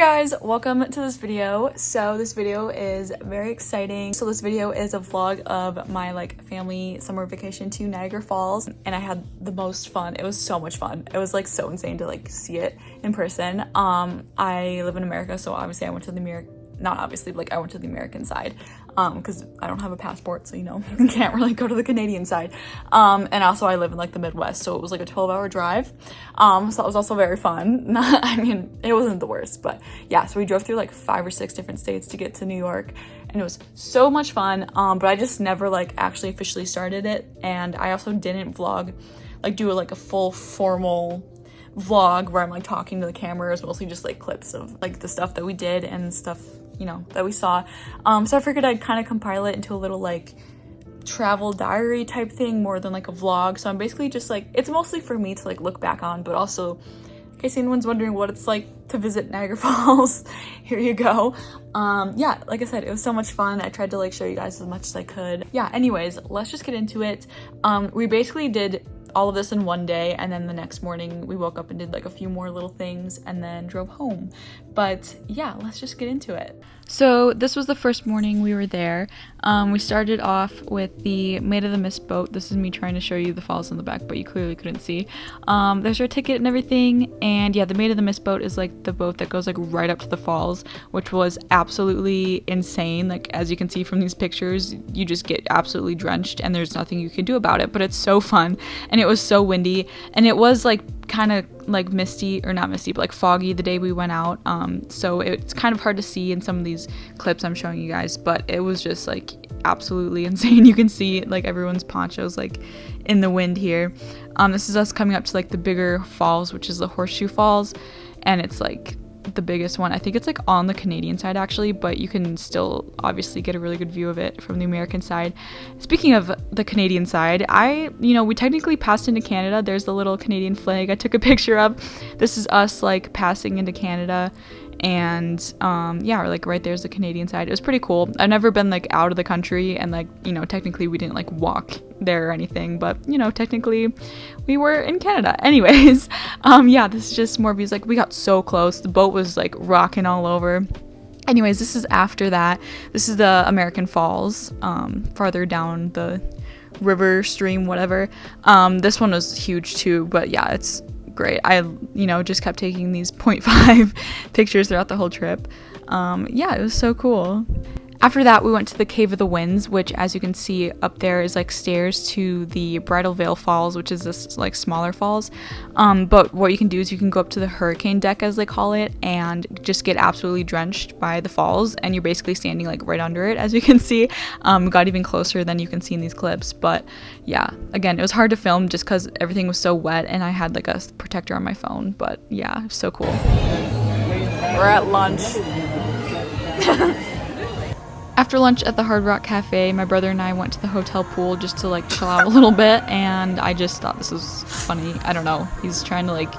guys, welcome to this video. So this video is very exciting. So this video is a vlog of my family summer vacation to Niagara Falls, and I had the most fun. It was so much fun. It was so insane to see it in person. I live in America, so obviously I went to the I went to the American side because I don't have a passport, so you can't really go to the Canadian side. And also I live in the Midwest, so it was a 12-hour drive. So that was also very fun. I mean, it wasn't the worst, but yeah, so we drove through 5 or 6 different states to get to New York, and it was so much fun. But I just never actually officially started it, and I also didn't vlog, do a full formal vlog where I'm talking to the camera. It was mostly just clips of the stuff that we did and stuff that we saw. So I figured I'd kind of compile it into a little travel diary type thing more than a vlog. So I'm basically just it's mostly for me to look back on, but also in case anyone's wondering what it's like to visit Niagara Falls, here you go. Yeah, like I said, it was so much fun. I tried to show you guys as much as I could. Yeah, anyways, let's just get into it. We basically did all of this in one day, and then the next morning we woke up and did a few more little things and then drove home. But yeah, let's just get into it. So this was the first morning we were there. We started off with the Maid of the Mist boat. This is me trying to show you the falls in the back, but you clearly couldn't see. There's our ticket and everything, and yeah, the Maid of the Mist boat is the boat that goes right up to the falls, which was absolutely insane. As you can see from these pictures, you just get absolutely drenched and there's nothing you can do about it, but it's so fun. And it was so windy, and it was kind of misty, or not misty, but foggy the day we went out. So it's kind of hard to see in some of these clips I'm showing you guys, but it was just absolutely insane. You can see everyone's ponchos in the wind here. This is us coming up to the bigger falls, which is the Horseshoe Falls, and it's the biggest one. I think it's on the Canadian side actually, but you can still obviously get a really good view of it from the American side. Speaking of the Canadian side, we technically passed into Canada. There's the little Canadian flag I took a picture of. This is us passing into Canada, and yeah, right there's the Canadian side. It was pretty cool. I've never been out of the country, and technically we didn't walk there or anything, but technically we were in Canada. Anyways, yeah, this is just more views. We got so close. The boat was rocking all over. Anyways, this is after that. This is the American Falls, farther down the river, stream, whatever. This one was huge too, but yeah, it's great. I just kept taking these 0.5 pictures throughout the whole trip. Yeah, it was so cool. After that, we went to the Cave of the Winds, which, as you can see up there, is stairs to the Bridal Veil Falls, which is this smaller falls. But what you can do is you can go up to the hurricane deck, as they call it, and just get absolutely drenched by the falls, and you're basically standing right under it, as you can see. Got even closer than you can see in these clips. But yeah, again, it was hard to film just because everything was so wet, and I had a protector on my phone. But yeah, so cool. We're at lunch. After lunch at the Hard Rock Cafe, my brother and I went to the hotel pool just to chill out a little bit, and I just thought this was funny. I don't know, he's trying to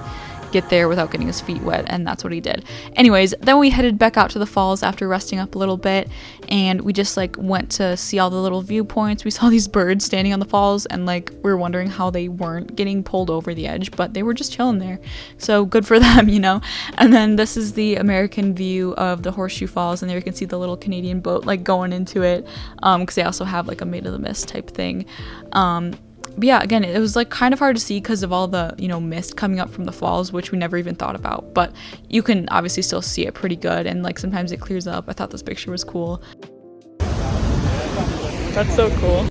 get there without getting his feet wet, and that's what he did. Anyways, then we headed back out to the falls after resting up a little bit, and we just went to see all the little viewpoints. We saw these birds standing on the falls, and we were wondering how they weren't getting pulled over the edge, but they were just chilling there, so good for them. And then this is the American view of the Horseshoe Falls, and there you can see the little Canadian boat going into it, because they also have a Maid of the Mist type thing. But yeah, again, it was kind of hard to see because of all the mist coming up from the falls, which we never even thought about, but you can obviously still see it pretty good, and sometimes it clears up. I thought this picture was cool. That's so cool.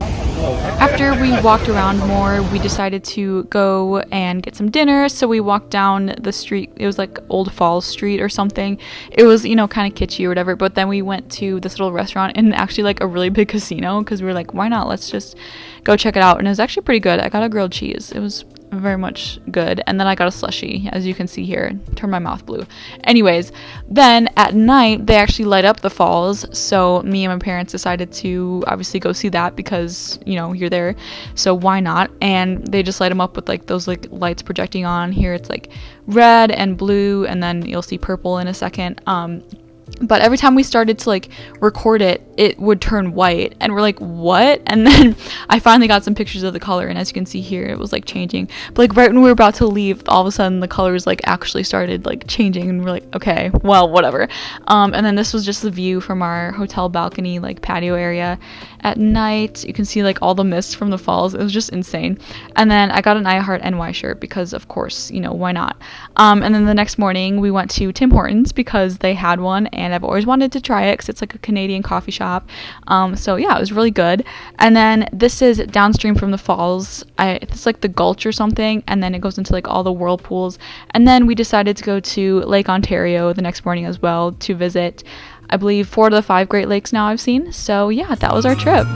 After we walked around more, we decided to go and get some dinner. So we walked down the street. It was Old Falls Street or something. It was, kind of kitschy or whatever. But then we went to this little restaurant and actually a really big casino, because we were why not? Let's just go check it out. And it was actually pretty good. I got a grilled cheese. It was very much good, and then I got a slushie, as you can see here. Turned my mouth blue. Anyways, then at night they actually light up the falls, so me and my parents decided to obviously go see that because you're there, so why not? And they just light them up with those lights projecting on. Here it's red and blue, and then you'll see purple in a second. But every time we started to like record it, it would turn white, and we're like, what? And then I finally got some pictures of the color, and as you can see here, it was like changing. But like right when we were about to leave, all of a sudden the colors like actually started like changing, and we're like, okay, well, whatever. And then this was just the view from our hotel balcony, like patio area at night. You can see like all the mist from the falls. It was just insane. And then I got an I Heart NY shirt because of course, you know, why not? And then the next morning we went to Tim Hortons because they had one, and I've always wanted to try it because it's like a Canadian coffee shop. So yeah, it was really good. And then this is downstream from the falls. It's like the Gulch or something, and then it goes into like all the whirlpools. And then we decided to go to Lake Ontario the next morning as well to visit, I believe, 4 of the 5 Great Lakes now I've seen. So yeah, that was our trip.